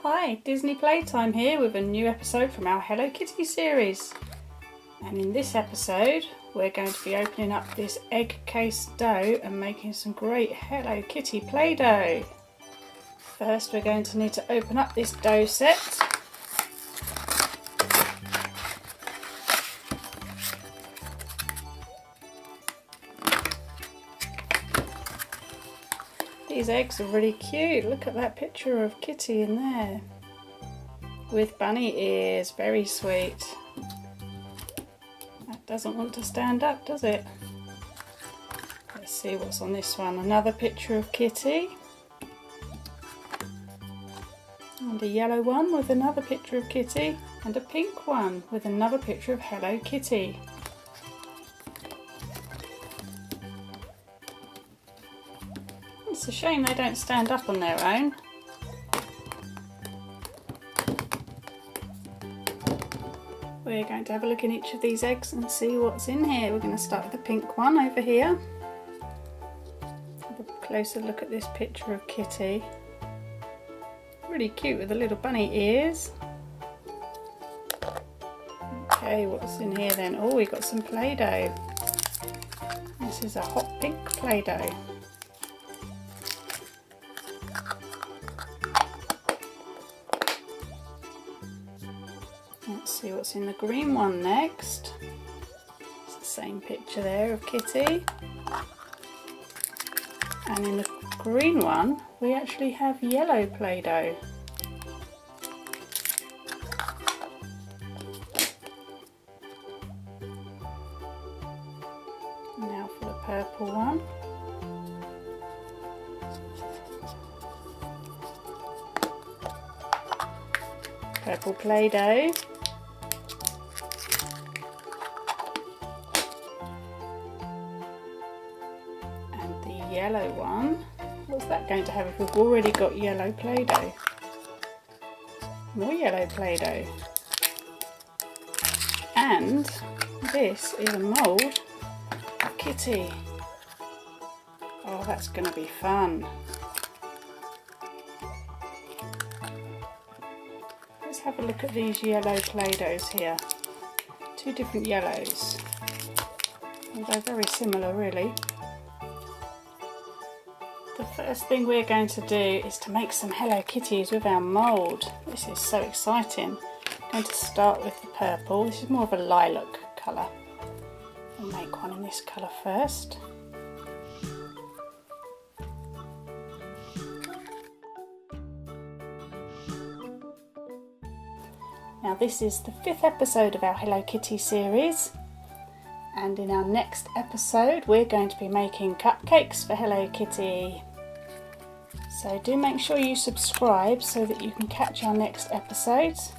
Hi, Disney Playtime here with a new episode from our HelloKitty series. And in this episode, we're going to be opening up this egg case dough and making some great HelloKitty Play-Doh. First, we're going to need to open up this dough set. These eggs are really cute. Look at that picture of Kitty in there with bunny ears. Very sweet. That doesn't want to stand up, does it? Let's see what's on this one. Another picture of Kitty. And a yellow one with another picture of Kitty. And a pink one with another picture of Hello Kitty. It's a shame they don't stand up on their own. We're going to have a look in each of these eggs and see what's in here. We're going to start with the pink one over here. Have a closer look at this picture of Kitty. Really cute with the little bunny ears. Okay, what's in here then? Oh, we've got some Play-Doh. This is a hot pink Play-Doh. Let's see what's in the green one next. It's the same picture there of Kitty. And in the green one, we actually have yellow Play-Doh. Now for the purple one. Purple Play-Doh. Yellow one. What's that going to have if we've already got yellow Play-Doh? More yellow Play-Doh. And this is a mould of Kitty. Oh, that's going to be fun. Let's have a look at these yellow Play-Dohs here. Two different yellows. Although very similar really. The first thing we're going to do is to make some Hello Kitties with our mould. This is so exciting. I'm going to start with the purple. This is more of a lilac colour. I'll make one in this colour first. Now this is the 5th episode of our Hello Kitty series. And in our next episode we're going to be making cupcakes for Hello Kitty. So do make sure you subscribe so that you can catch our next episodes.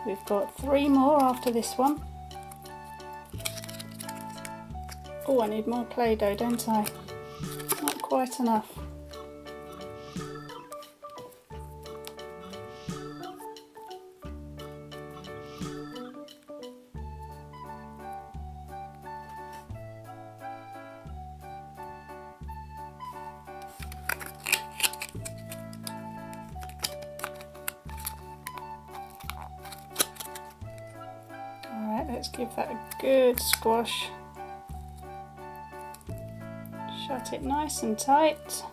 We've got 3 more after this one. Oh, I need more Play-Doh, don't I? Not quite enough. Let's give that a good squash. Shut it nice and tight.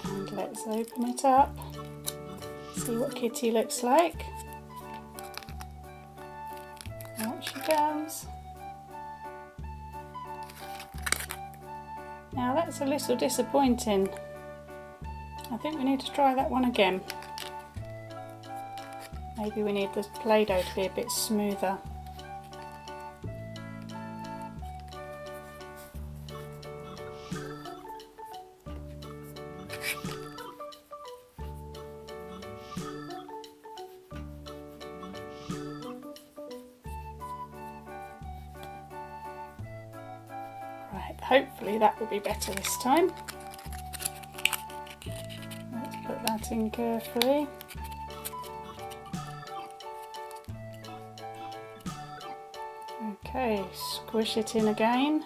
And let's open it up. See what Kitty looks like. Out she goes. Now that's a little disappointing. I think we need to try that one again. Maybe we need the Play-Doh to be a bit smoother. Right, hopefully that will be better this time. Put that in carefully. Okay, squish it in again.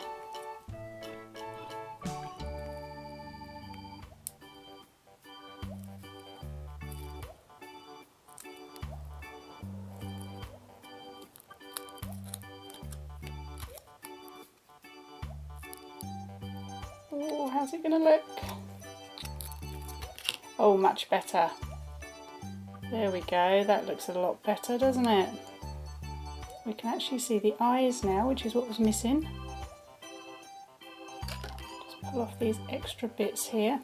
Oh, how's it going to look? Oh, much better. There we go, that looks a lot better, doesn't it? We can actually see the eyes now, which is what was missing. Just pull off these extra bits here.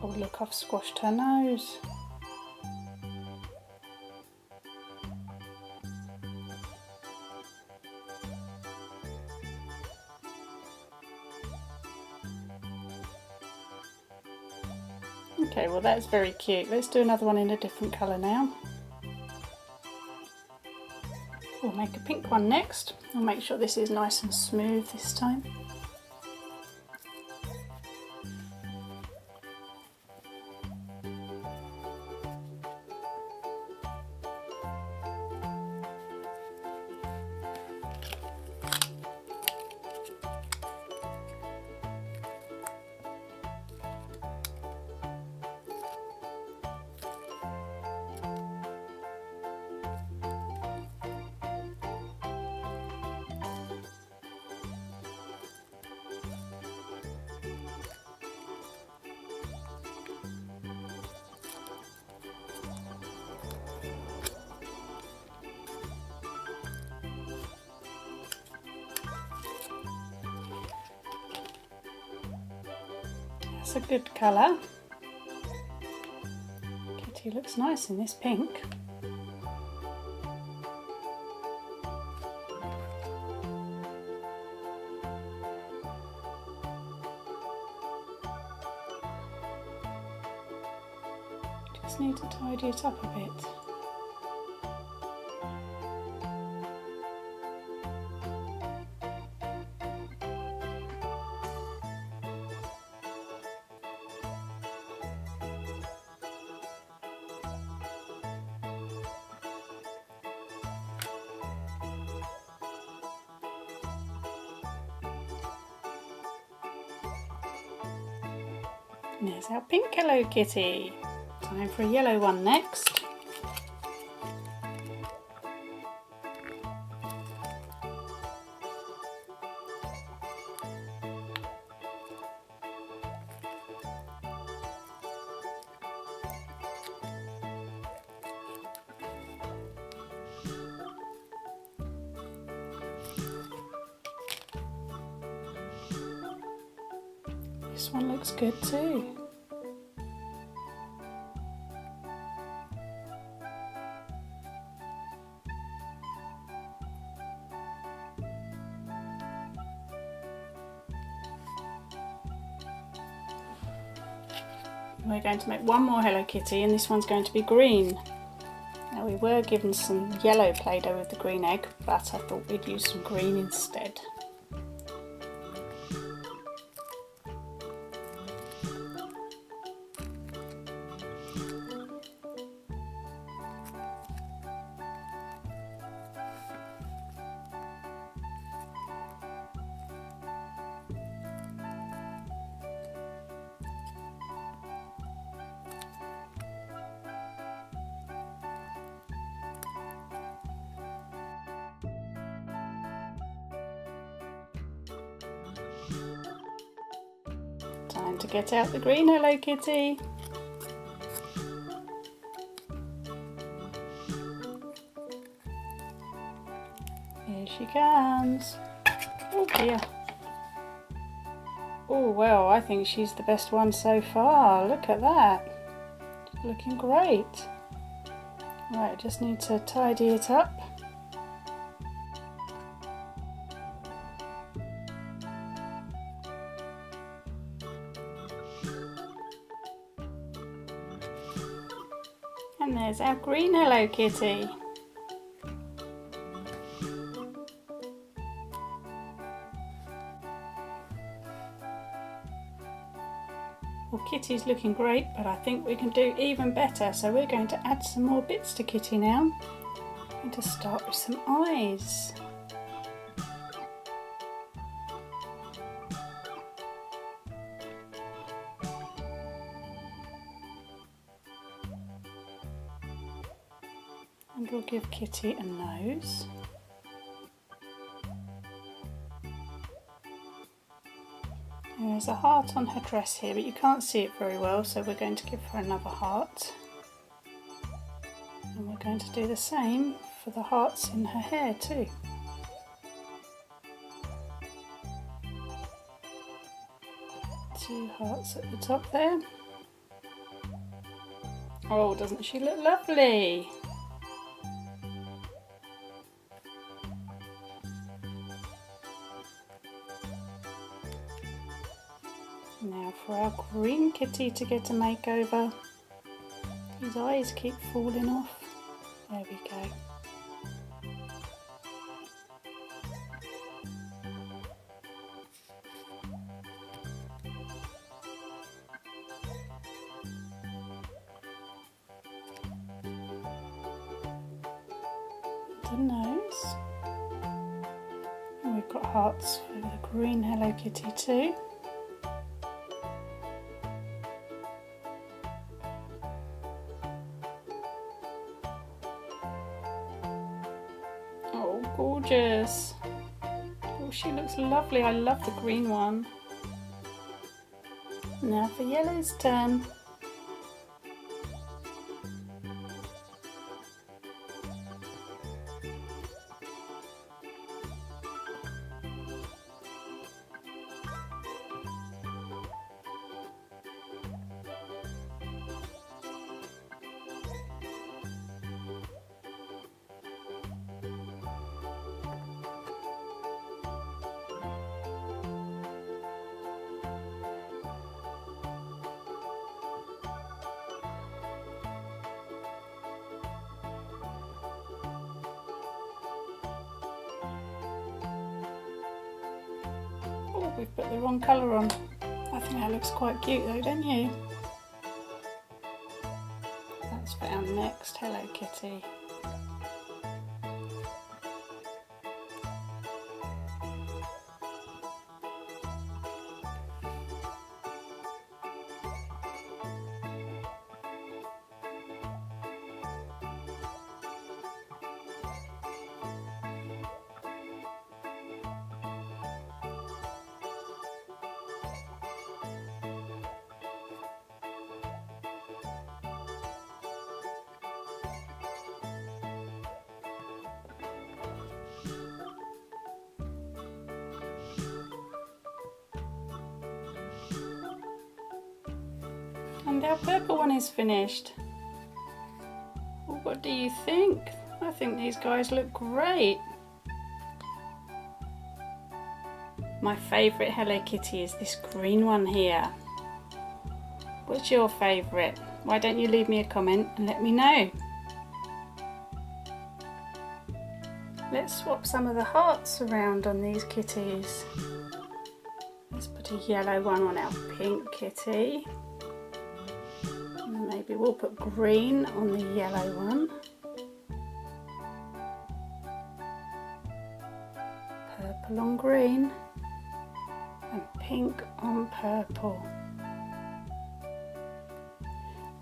Oh look, I've squashed her nose. Okay, well that's very cute. Let's do another one in a different colour now. We'll make a pink one next. I'll make sure this is nice and smooth this time. That's a good colour. Kitty looks nice in this pink. Just need to tidy it up a bit. And there's our pink Hello Kitty. Time for a yellow one next. This one looks good too. We're going to make one more Hello Kitty, and this one's going to be green. Now we were given some yellow Play-Doh with the green egg, but I thought we'd use some green instead. Time to get out the green Hello Kitty. Here she comes. Oh dear. Oh well, I think she's the best one so far. Look at that. She's looking great. Right, just need to tidy it up. And there's our green Hello Kitty. Well, Kitty's looking great, but I think we can do even better, so we're going to add some more bits to Kitty now. I'm going to start with some eyes. And we'll give Kitty a nose. There's a heart on her dress here, but you can't see it very well, so we're going to give her another heart. And we're going to do the same for the hearts in her hair too. Two hearts at the top there. Oh, doesn't she look lovely? Now for our green kitty to get a makeover. His eyes keep falling off. There we go. The nose. And we've got hearts for the green Hello Kitty too. Oh, gorgeous. Oh, she looks lovely. I love the green one. Now for yellow's turn. Oh, we've put the wrong colour on. I think that looks quite cute though, don't you? That's for our next Hello Kitty. And our purple one is finished. Well, what do you think? I think these guys look great. My favourite Hello Kitty is this green one here. What's your favourite? Why don't you leave me a comment and let me know? Let's swap some of the hearts around on these kitties. Let's put a yellow one on our pink kitty. And maybe we'll put green on the yellow one. Purple on green. And pink on purple.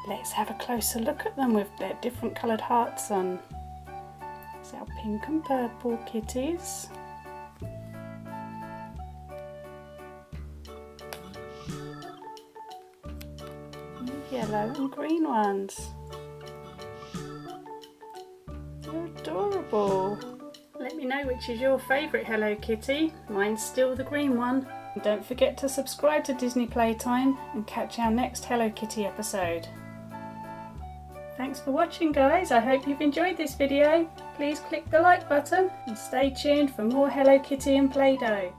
Let's have a closer look at them with their different coloured hearts on. It's our pink and purple kitties. And yellow and green ones. They're adorable. Let me know which is your favourite Hello Kitty. Mine's still the green one. And don't forget to subscribe to Disney Playtime and catch our next Hello Kitty episode. Thanks for watching, guys. I hope you've enjoyed this video. Please click the like button and stay tuned for more Hello Kitty and Play-Doh.